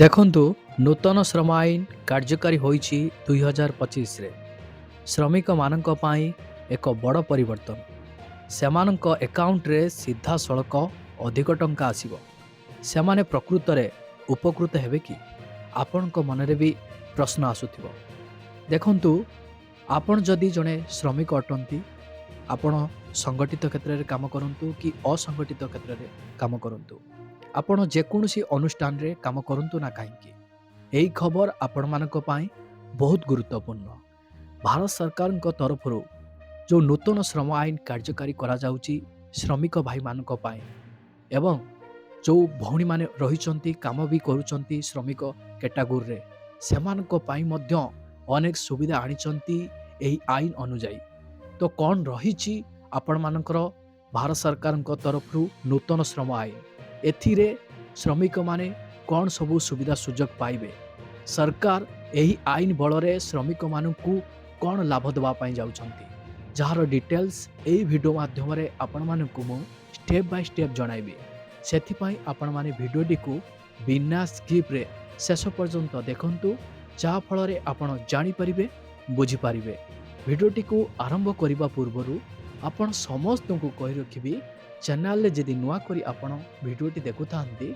ଦେଖନ୍ତୁ ନୂତନ ଶ୍ରମ ଆଇନ କାର୍ଯ୍ୟକାରୀ ହୋଇଛି 2025ରେ ଶ୍ରମିକମାନଙ୍କ ପାଇଁ ଏକ ବଡ଼ ପରିବର୍ତ୍ତନ। ସେମାନଙ୍କ ଆକାଉଣ୍ଟରେ ସିଧାସଳଖ ଅଧିକ ଟଙ୍କା ଆସିବ। ସେମାନେ ପ୍ରକୃତରେ ଉପକୃତ ହେବେ କି? ଆପଣଙ୍କ ମନରେ ବି ପ୍ରଶ୍ନ ଆସୁଥିବ। ଦେଖନ୍ତୁ, ଆପଣ ଯଦି ଜଣେ ଶ୍ରମିକ ଅଟନ୍ତି, ଆପଣ ସଂଗଠିତ କ୍ଷେତ୍ରରେ କାମ କରନ୍ତୁ କି ଅସଂଗଠିତ କ୍ଷେତ୍ରରେ କାମ କରନ୍ତୁ, ଆପଣ ଯେକୌଣସି ଅନୁଷ୍ଠାନରେ କାମ କରନ୍ତୁ ନା କାହିଁକି, ଏହି ଖବର ଆପଣମାନଙ୍କ ପାଇଁ ବହୁତ ଗୁରୁତ୍ୱପୂର୍ଣ୍ଣ। ଭାରତ ସରକାରଙ୍କ ତରଫରୁ ଯେଉଁ ନୂତନ ଶ୍ରମ ଆଇନ କାର୍ଯ୍ୟକାରୀ କରାଯାଉଛି ଶ୍ରମିକ ଭାଇମାନଙ୍କ ପାଇଁ, ଏବଂ ଯେଉଁ ଭଉଣୀମାନେ ରହିଛନ୍ତି କାମ ବି କରୁଛନ୍ତି ଶ୍ରମିକ କ୍ୟାଟାଗୋରୀରେ, ସେମାନଙ୍କ ପାଇଁ ମଧ୍ୟ ଅନେକ ସୁବିଧା ଆଣିଛନ୍ତି ଏହି ଆଇନ ଅନୁଯାୟୀ। ତ କ'ଣ ରହିଛି ଆପଣମାନଙ୍କର ଭାରତ ସରକାରଙ୍କ ତରଫରୁ ନୂତନ ଶ୍ରମ ଆଇନ? ଏଥିରେ ଶ୍ରମିକମାନେ କ'ଣ ସବୁ ସୁବିଧା ସୁଯୋଗ ପାଇବେ? ସରକାର ଏହି ଆଇନ ବଳରେ ଶ୍ରମିକମାନଙ୍କୁ କ'ଣ ଲାଭ ଦେବା ପାଇଁ ଯାଉଛନ୍ତି, ଯାହାର ଡିଟେଲ୍ସ ଏହି ଭିଡ଼ିଓ ମାଧ୍ୟମରେ ଆପଣମାନଙ୍କୁ ମୁଁ ଷ୍ଟେପ୍ ବାଇ ଷ୍ଟେପ୍ ଜଣାଇବି। ସେଥିପାଇଁ ଆପଣମାନେ ଭିଡ଼ିଓଟିକୁ ବିନା ସ୍କିପ୍ରେ ଶେଷ ପର୍ଯ୍ୟନ୍ତ ଦେଖନ୍ତୁ, ଯାହାଫଳରେ ଆପଣ ଜାଣିପାରିବେ, ବୁଝିପାରିବେ। ଭିଡ଼ିଓଟିକୁ ଆରମ୍ଭ କରିବା ପୂର୍ବରୁ ଆପଣ ସମସ୍ତଙ୍କୁ କହି ରଖିବି, ଚ୍ୟାନେଲରେ ଯଦି ନୂଆ କରି ଆପଣ ଭିଡ଼ିଓଟି ଦେଖୁଥାନ୍ତି,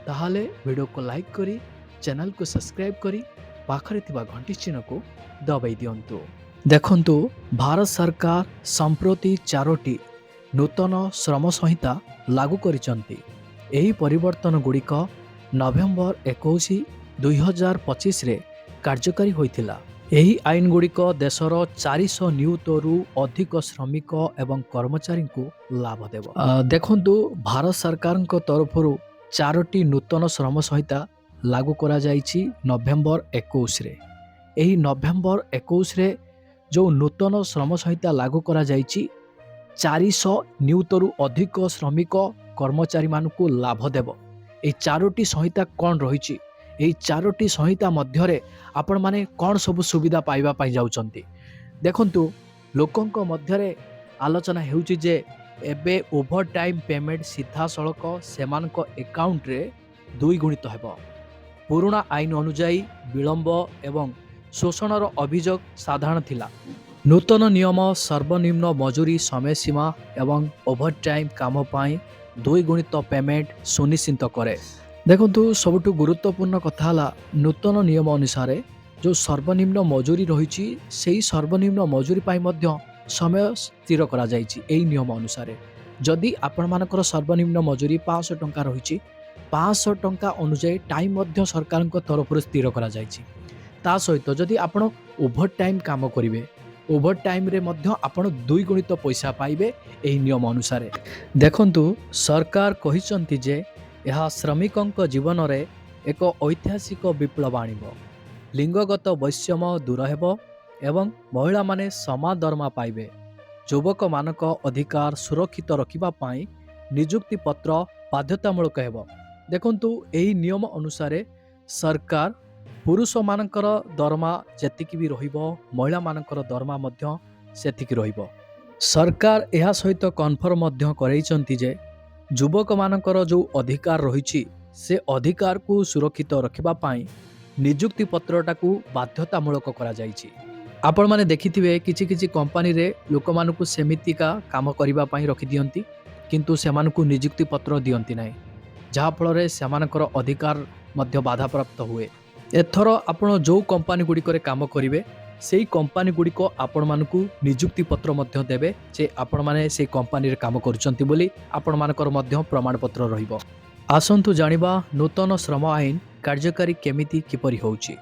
ତାହେଲେ ଭିଡ଼ିଓକୁ ଲାଇକ୍ କରି ଚ୍ୟାନେଲକୁ ସବସ୍କ୍ରାଇବ୍ କରି ପାଖରେ ଥିବା ଘଣ୍ଟି ଚିହ୍ନକୁ ଦବାଇ ଦିଅନ୍ତୁ। ଦେଖନ୍ତୁ, ଭାରତ ସରକାର ସମ୍ପ୍ରତି 4ଟି ନୂତନ ଶ୍ରମ ସଂହିତା ଲାଗୁ କରିଛନ୍ତି। ଏହି ପରିବର୍ତ୍ତନ ଗୁଡ଼ିକ ନଭେମ୍ବର 21, 2025ରେ କାର୍ଯ୍ୟକାରୀ ହୋଇଥିଲା। ଏହି ଆଇନ ଗୁଡ଼ିକ ଦେଶର 400 ନିୟୁତରୁ ଅଧିକ ଶ୍ରମିକ ଏବଂ କର୍ମଚାରୀଙ୍କୁ ଲାଭ ଦେବ। ଦେଖନ୍ତୁ, ଭାରତ ସରକାରଙ୍କ ତରଫରୁ 4ଟି ନୂତନ ଶ୍ରମ ସଂହିତା ଲାଗୁ କରାଯାଇଛି ନଭେମ୍ବର 21ରେ। ଏହି ନଭେମ୍ବର 21ରେ ଯେଉଁ ନୂତନ ଶ୍ରମ ସଂହିତା ଲାଗୁ କରାଯାଇଛି, 400 ନିୟୁତରୁ ଅଧିକ ଶ୍ରମିକ କର୍ମଚାରୀମାନଙ୍କୁ ଲାଭ ଦେବ। ଏହି 4ଟି ସଂହିତା କ'ଣ ରହିଛି? ଏହି 4ଟି ସଂହିତା ମଧ୍ୟରେ ଆପଣମାନେ କ'ଣ ସବୁ ସୁବିଧା ପାଇବା ପାଇଁ ଯାଉଛନ୍ତି? ଦେଖନ୍ତୁ, ଲୋକଙ୍କ ମଧ୍ୟରେ ଆଲୋଚନା ହେଉଛି ଯେ ଏବେ ଓଭର ଟାଇମ୍ ପେମେଣ୍ଟ ସିଧାସଳଖ ସେମାନଙ୍କ ଆକାଉଣ୍ଟରେ 2 ଗୁଣିତ ହେବ। ପୁରୁଣା ଆଇନ ଅନୁଯାୟୀ ବିଳମ୍ବ ଏବଂ ଶୋଷଣର ଅଭିଯୋଗ ସାଧାରଣ ଥିଲା। ନୂତନ ନିୟମ ସର୍ବନିମ୍ନ ମଜୁରୀ ସମୟସୀମା ଏବଂ ଓଭରଟାଇମ୍ କାମ ପାଇଁ 2 ଗୁଣିତ ପେମେଣ୍ଟ ସୁନିଶ୍ଚିତ କରେ। ଦେଖନ୍ତୁ, ସବୁଠୁ ଗୁରୁତ୍ୱପୂର୍ଣ୍ଣ କଥା ହେଲା, ନୂତନ ନିୟମ ଅନୁସାରେ ଯେଉଁ ସର୍ବନିମ୍ନ ମଜୁରୀ ରହିଛି, ସେହି ସର୍ବନିମ୍ନ ମଜୁରୀ ପାଇଁ ମଧ୍ୟ ସମୟ ସ୍ଥିର କରାଯାଇଛି। ଏହି ନିୟମ ଅନୁସାରେ ଯଦି ଆପଣମାନଙ୍କର ସର୍ବନିମ୍ନ ମଜୁରୀ 500 ଟଙ୍କା ରହିଛି, 500 ଟଙ୍କା ଅନୁଯାୟୀ ଟାଇମ୍ ମଧ୍ୟ ସରକାରଙ୍କ ତରଫରୁ ସ୍ଥିର କରାଯାଇଛି। ତା ସହିତ ଯଦି ଆପଣ ଓଭର ଟାଇମ୍ କାମ କରିବେ, ଓଭର ଟାଇମ୍ରେ ମଧ୍ୟ ଆପଣ 2 ଗୁଣିତ ପଇସା ପାଇବେ ଏହି ନିୟମ ଅନୁସାରେ। ଦେଖନ୍ତୁ, ସରକାର କହିଛନ୍ତି ଯେ ଏହା ଶ୍ରମିକଙ୍କ ଜୀବନରେ ଏକ ଐତିହାସିକ ବିପ୍ଳବ ଆଣିବ। ଲିଙ୍ଗଗତ ବୈଷମ୍ୟ ଦୂର ହେବ ଏବଂ ମହିଳାମାନେ ସମାନ ଦରମା ପାଇବେ। ଯୁବକମାନଙ୍କ ଅଧିକାର ସୁରକ୍ଷିତ ରଖିବା ପାଇଁ ନିଯୁକ୍ତି ପତ୍ର ବାଧ୍ୟତାମୂଳକ ହେବ। ଦେଖନ୍ତୁ, ଏହି ନିୟମ ଅନୁସାରେ ସରକାର ପୁରୁଷମାନଙ୍କର ଦରମା ଯେତିକି ବି ରହିବ, ମହିଳାମାନଙ୍କର ଦରମା ମଧ୍ୟ ସେତିକି ରହିବ। ସରକାର ଏହା ସହିତ କନଫର୍ମ ମଧ୍ୟ କରାଇଛନ୍ତି ଯେ ଯୁବକମାନଙ୍କର ଯେଉଁ ଅଧିକାର ରହିଛି, ସେ ଅଧିକାରକୁ ସୁରକ୍ଷିତ ରଖିବା ପାଇଁ ନିଯୁକ୍ତି ପତ୍ରଟାକୁ ବାଧ୍ୟତାମୂଳକ କରାଯାଇଛି। ଆପଣମାନେ ଦେଖିଥିବେ, କିଛି କିଛି କମ୍ପାନୀରେ ଲୋକମାନଙ୍କୁ ସେମିତିକା କାମ କରିବା ପାଇଁ ରଖିଦିଅନ୍ତି, କିନ୍ତୁ ସେମାନଙ୍କୁ ନିଯୁକ୍ତି ପତ୍ର ଦିଅନ୍ତି ନାହିଁ, ଯାହାଫଳରେ ସେମାନଙ୍କର ଅଧିକାର ମଧ୍ୟ ବାଧାପ୍ରାପ୍ତ ହୁଏ। ଏଥର ଆପଣ ଯେଉଁ କମ୍ପାନୀ ଗୁଡ଼ିକରେ କାମ କରିବେ, ସେହି କମ୍ପାନୀ ଗୁଡ଼ିକ ଆପଣମାନଙ୍କୁ ନିଯୁକ୍ତି ପତ୍ର ମଧ୍ୟ ଦେବେ ଯେ ଆପଣମାନେ ସେହି କମ୍ପାନୀରେ କାମ କରୁଛନ୍ତି ବୋଲି ଆପଣମାନଙ୍କର ମଧ୍ୟ ପ୍ରମାଣପତ୍ର ରହିବ। ଆସନ୍ତୁ ଜାଣିବା ନୂତନ ଶ୍ରମ ଆଇନ କାର୍ଯ୍ୟକାରୀ କେମିତି କିପରି ହେଉଛି।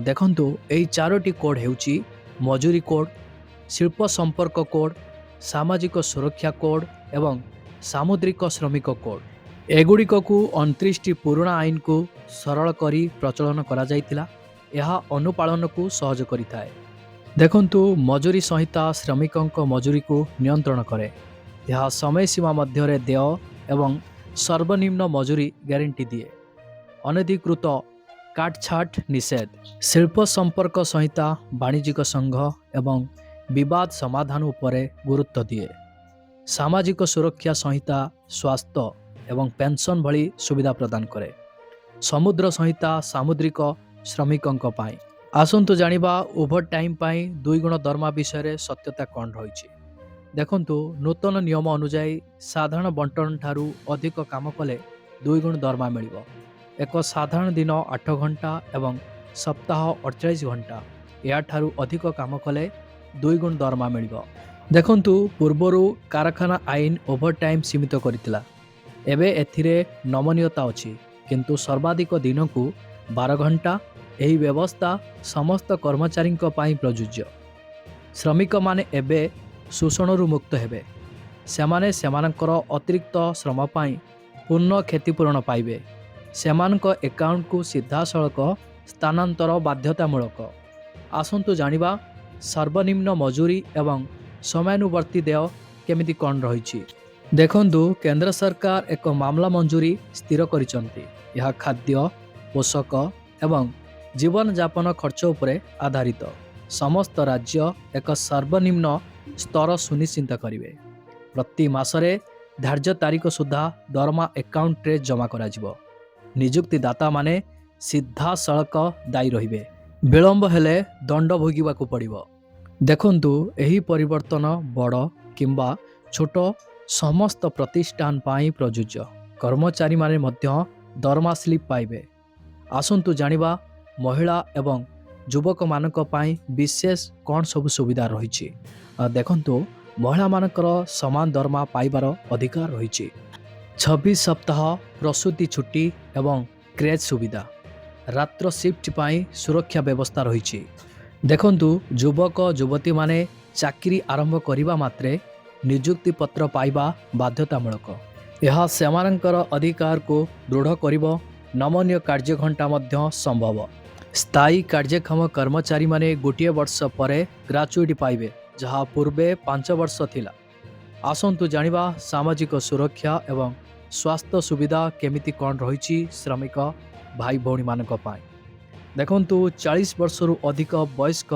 ଦେଖନ୍ତୁ, ଏହି 4ଟି କୋଡ଼୍ ହେଉଛି ମଜୁରୀ କୋଡ଼୍, ଶିଳ୍ପ ସମ୍ପର୍କ କୋଡ଼୍, ସାମାଜିକ ସୁରକ୍ଷା କୋଡ଼୍ ଏବଂ ସାମୁଦ୍ରିକ ଶ୍ରମିକ କୋଡ଼୍। ଏଗୁଡ଼ିକକୁ 29ଟି ପୁରୁଣା ଆଇନକୁ ସରଳ କରି ପ୍ରଚଳନ କରାଯାଇଥିଲା। ଏହା ଅନୁପାଳନକୁ ସହଜ କରିଥାଏ। ଦେଖନ୍ତୁ, ମଜୁରୀ ସଂହିତା ଶ୍ରମିକଙ୍କ ମଜୁରୀକୁ ନିୟନ୍ତ୍ରଣ କରେ। ଏହା ସମୟସୀମା ମଧ୍ୟରେ ଦେୟ ଏବଂ ସର୍ବନିମ୍ନ ମଜୁରୀ ଗ୍ୟାରେଣ୍ଟି ଦିଏ। ଅନଧିକୃତ କାଟଛାଟ ନିଷେଧ। ଶିଳ୍ପ ସମ୍ପର୍କ ସଂହିତା ବାଣିଜ୍ୟିକ ସଂଘ ଏବଂ ବିବାଦ ସମାଧାନ ଉପରେ ଗୁରୁତ୍ୱ ଦିଏ। ସାମାଜିକ ସୁରକ୍ଷା ସଂହିତା ସ୍ୱାସ୍ଥ୍ୟ ଏବଂ ପେନ୍ସନ୍ ଭଳି ସୁବିଧା ପ୍ରଦାନ କରେ। ସମୁଦ୍ର ସହିତା ସାମୁଦ୍ରିକ ଶ୍ରମିକଙ୍କ ପାଇଁ। ଆସନ୍ତୁ ଜାଣିବା ଓଭର ଟାଇମ୍ ପାଇଁ 2 ଗୁଣ ଦରମା ବିଷୟରେ ସତ୍ୟତା କ'ଣ ରହିଛି। ଦେଖନ୍ତୁ, ନୂତନ ନିୟମ ଅନୁଯାୟୀ ସାଧାରଣ ବଣ୍ଟନ ଠାରୁ ଅଧିକ କାମ କଲେ 2 ଗୁଣ ଦରମା ମିଳିବ। ଏକ ସାଧାରଣ ଦିନ 8 ଘଣ୍ଟା ଏବଂ ସପ୍ତାହ 48 ଘଣ୍ଟା। ଏହାଠାରୁ ଅଧିକ କାମ କଲେ 2 ଗୁଣ ଦରମା ମିଳିବ। ଦେଖନ୍ତୁ, ପୂର୍ବରୁ କାରଖାନା ଆଇନ ଓଭର ଟାଇମ୍ ସୀମିତ କରିଥିଲା। ଏବେ ଏଥିରେ ନମନୀୟତା ଅଛି, କିନ୍ତୁ ସର୍ବାଧିକ ଦିନକୁ 12 ଘଣ୍ଟା। ଏହି ବ୍ୟବସ୍ଥା ସମସ୍ତ କର୍ମଚାରୀଙ୍କ ପାଇଁ ପ୍ରଯୁଜ୍ୟ। ଶ୍ରମିକମାନେ ଏବେ ଶୋଷଣରୁ ମୁକ୍ତ ହେବେ। ସେମାନେ ସେମାନଙ୍କର ଅତିରିକ୍ତ ଶ୍ରମ ପାଇଁ ପୂର୍ଣ୍ଣ କ୍ଷତିପୂରଣ ପାଇବେ। ସେମାନଙ୍କ ଆକାଉଣ୍ଟକୁ ସିଧାସଳଖ ସ୍ଥାନାନ୍ତର ବାଧ୍ୟତାମୂଳକ। ଆସନ୍ତୁ ଜାଣିବା ସର୍ବନିମ୍ନ ମଜୁରୀ ଏବଂ ସମୟାନୁବର୍ତ୍ତୀ ଦେୟ କେମିତି କ'ଣ ରହିଛି। ଦେଖନ୍ତୁ, କେନ୍ଦ୍ର ସରକାର ଏକ ମାମଲା ମଞ୍ଜୁରୀ ସ୍ଥିର କରିଛନ୍ତି। ଏହା ଖାଦ୍ୟ, ପୋଷକ ଏବଂ ଜୀବନଯାପନ ଖର୍ଚ୍ଚ ଉପରେ ଆଧାରିତ। ସମସ୍ତ ରାଜ୍ୟ ଏକ ସର୍ବନିମ୍ନ ସ୍ତର ସୁନିଶ୍ଚିତ କରିବେ। ପ୍ରତି ମାସରେ ଧାର୍ଯ୍ୟ ତାରିଖ ସୁଦ୍ଧା ଦରମା ଆକାଉଣ୍ଟରେ ଜମା କରାଯିବ। ନିଯୁକ୍ତିଦାତାମାନେ ସିଧାସଳଖ ଦାୟୀ ରହିବେ। ବିଳମ୍ବ ହେଲେ ଦଣ୍ଡ ଭୋଗିବାକୁ ପଡ଼ିବ। ଦେଖନ୍ତୁ, ଏହି ପରିବର୍ତ୍ତନ ବଡ଼ କିମ୍ବା ଛୋଟ ସମସ୍ତ ପ୍ରତିଷ୍ଠାନ ପାଇଁ ପ୍ରଯୁଜ୍ୟ। କର୍ମଚାରୀମାନେ ମଧ୍ୟ ଦରମା ସ୍ଲିପ୍ ପାଇବେ। ଆସନ୍ତୁ ଜାଣିବା ମହିଳା ଏବଂ ଯୁବକମାନଙ୍କ ପାଇଁ ବିଶେଷ କ'ଣ ସବୁ ସୁବିଧା ରହିଛି। ଦେଖନ୍ତୁ, ମହିଳାମାନଙ୍କର ସମାନ ଦରମା ପାଇବାର ଅଧିକାର ରହିଛି। 26 ସପ୍ତାହ ପ୍ରସୂତି ଛୁଟି ଏବଂ କ୍ରେଚ୍ ସୁବିଧା। ରାତ୍ର ସିଫ୍ଟ ପାଇଁ ସୁରକ୍ଷା ବ୍ୟବସ୍ଥା ରହିଛି। ଦେଖନ୍ତୁ, ଯୁବକ ଯୁବତୀମାନେ ଚାକିରି ଆରମ୍ଭ କରିବା ମାତ୍ରେ ନିଯୁକ୍ତି ପତ୍ର ପାଇବା ବାଧ୍ୟତାମୂଳକ। ଏହା ସେମାନଙ୍କର ଅଧିକାରକୁ ଦୃଢ଼ କରିବ। ନମନୀୟ କାର୍ଯ୍ୟଘଣ୍ଟା ମଧ୍ୟ ସମ୍ଭବ। ସ୍ଥାୟୀ କାର୍ଯ୍ୟକ୍ଷମ କର୍ମଚାରୀମାନେ ଗୋଟିଏ ବର୍ଷ ପରେ ଗ୍ରାଚୁଇଟି ପାଇବେ, ଯାହା ପୂର୍ବେ 5 ବର୍ଷ ଥିଲା। ଆସନ୍ତୁ ଜାଣିବା ସାମାଜିକ ସୁରକ୍ଷା ଏବଂ ସ୍ୱାସ୍ଥ୍ୟ ସୁବିଧା କେମିତି କ'ଣ ରହିଛି ଶ୍ରମିକ ଭାଇ ଭଉଣୀମାନଙ୍କ ପାଇଁ। ଦେଖନ୍ତୁ, 40 ବର୍ଷରୁ ଅଧିକ ବୟସ୍କ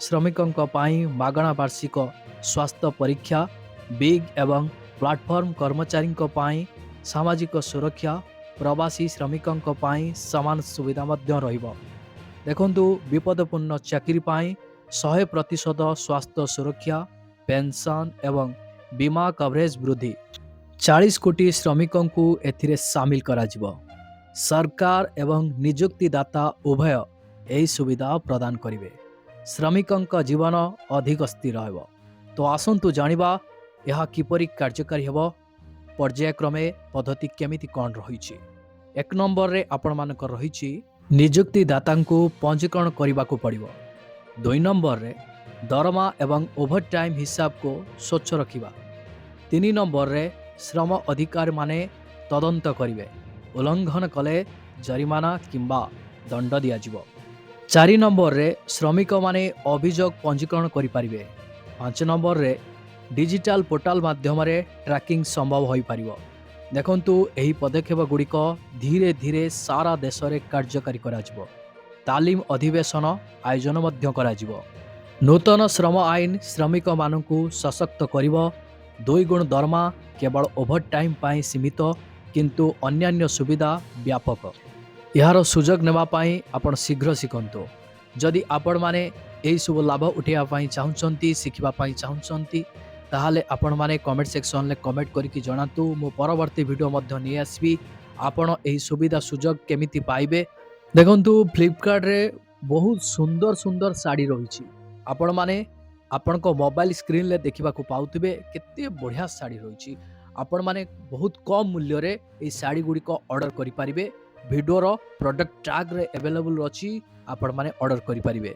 ଶ୍ରମିକଙ୍କ ପାଇଁ ମାଗଣା ବାର୍ଷିକ ସ୍ୱାସ୍ଥ୍ୟ ପରୀକ୍ଷା। ବିଗ୍ ଏବଂ ପ୍ଲାଟଫର୍ମ କର୍ମଚାରୀଙ୍କ ପାଇଁ ସାମାଜିକ ସୁରକ୍ଷା। ପ୍ରବାସୀ ଶ୍ରମିକଙ୍କ ପାଇଁ ସମାନ ସୁବିଧା ମଧ୍ୟ ରହିବ। ଦେଖନ୍ତୁ, ବିପଦପୂର୍ଣ୍ଣ ଚାକିରି ପାଇଁ 100% ସ୍ୱାସ୍ଥ୍ୟ ସୁରକ୍ଷା, ପେନ୍ସନ୍ ଏବଂ ବୀମା କଭରେଜ ବୃଦ୍ଧି। 40 କୋଟି ଶ୍ରମିକଙ୍କୁ ଏଥିରେ ସାମିଲ କରାଯିବ। ସରକାର ଏବଂ ନିଯୁକ୍ତିଦାତା ଉଭୟ ଏହି ସୁବିଧା ପ୍ରଦାନ କରିବେ। ଶ୍ରମିକଙ୍କ ଜୀବନ ଅଧିକ ସ୍ଥିର ହେବ। ତ ଆସନ୍ତୁ ଜାଣିବା ଏହା କିପରି କାର୍ଯ୍ୟକାରୀ ହେବ। ପର୍ଯ୍ୟାୟକ୍ରମେ ପଦ୍ଧତି କେମିତି କ'ଣ ରହିଛି। 1 ନମ୍ବରରେ ଆପଣମାନଙ୍କର ରହିଛି ନିଯୁକ୍ତିଦାତାଙ୍କୁ ପଞ୍ଜୀକରଣ କରିବାକୁ ପଡ଼ିବ। 2 ନମ୍ବରରେ ଦରମା ଏବଂ ଓଭର ଟାଇମ୍ ହିସାବକୁ ସ୍ୱଚ୍ଛ ରଖିବା। 3 ନମ୍ବରରେ ଶ୍ରମ ଅଧିକାରୀମାନେ ତଦନ୍ତ କରିବେ। ଉଲ୍ଲଂଘନ କଲେ ଜରିମାନା କିମ୍ବା ଦଣ୍ଡ ଦିଆଯିବ। 4 ନମ୍ବରରେ ଶ୍ରମିକମାନେ ଅଭିଯୋଗ ପଞ୍ଜୀକରଣ କରିପାରିବେ। 5 ନମ୍ବରରେ ଡିଜିଟାଲ ପୋର୍ଟାଲ ମାଧ୍ୟମରେ ଟ୍ରାକିଂ ସମ୍ଭବ ହୋଇପାରିବ। ଦେଖନ୍ତୁ, ଏହି ପଦକ୍ଷେପ ଗୁଡ଼ିକ ଧୀରେ ଧୀରେ ସାରା ଦେଶରେ କାର୍ଯ୍ୟକାରୀ କରାଯିବ। ତାଲିମ ଅଧିବେଶନ ଆୟୋଜନ ମଧ୍ୟ କରାଯିବ। ନୂତନ ଶ୍ରମ ଆଇନ ଶ୍ରମିକମାନଙ୍କୁ ସଶକ୍ତ କରିବ। 2 ଗୁଣ ଦରମା କେବଳ ଓଭର ଟାଇମ୍ ପାଇଁ ସୀମିତ, କିନ୍ତୁ ଅନ୍ୟାନ୍ୟ ସୁବିଧା ବ୍ୟାପକ। ଏହାର ସୁଯୋଗ ନେବା ପାଇଁ ଆପଣ ଶୀଘ୍ର ଶିଖନ୍ତୁ। ଯଦି ଆପଣମାନେ ଏହିସବୁ ଲାଭ ଉଠାଇବା ପାଇଁ ଚାହୁଁଛନ୍ତି, ଶିଖିବା ପାଇଁ ଚାହୁଁଛନ୍ତି, ତାହେଲେ ଆପଣମାନେ କମେଣ୍ଟ ସେକ୍ସନରେ କମେଣ୍ଟ କରିକି ଜଣାନ୍ତୁ। ମୁଁ ପରବର୍ତ୍ତୀ ଭିଡ଼ିଓ ମଧ୍ୟ ନେଇ ଆସିବି। ଆପଣ ଏହି ସୁବିଧା ସୁଯୋଗ କେମିତି ପାଇବେ। ଦେଖନ୍ତୁ, ଫ୍ଲିପକାର୍ଟରେ ବହୁତ ସୁନ୍ଦର ସୁନ୍ଦର ଶାଢ଼ୀ ରହିଛି। ଆପଣମାନେ ଆପଣଙ୍କ ମୋବାଇଲ ସ୍କ୍ରିନରେ ଦେଖିବାକୁ ପାଉଥିବେ କେତେ ବଢ଼ିଆ ଶାଢ଼ୀ ରହିଛି। ଆପଣମାନେ ବହୁତ କମ୍ ମୂଲ୍ୟରେ ଏହି ଶାଢ଼ୀ ଗୁଡ଼ିକ ଅର୍ଡ଼ର କରିପାରିବେ। ଭିଡ଼ିଓର ପ୍ରଡ଼କ୍ଟ ଟ୍ୟାଗ୍ରେ ଆଭେଲେବୁଲ୍ ଅଛି, ଆପଣମାନେ ଅର୍ଡ଼ର କରିପାରିବେ।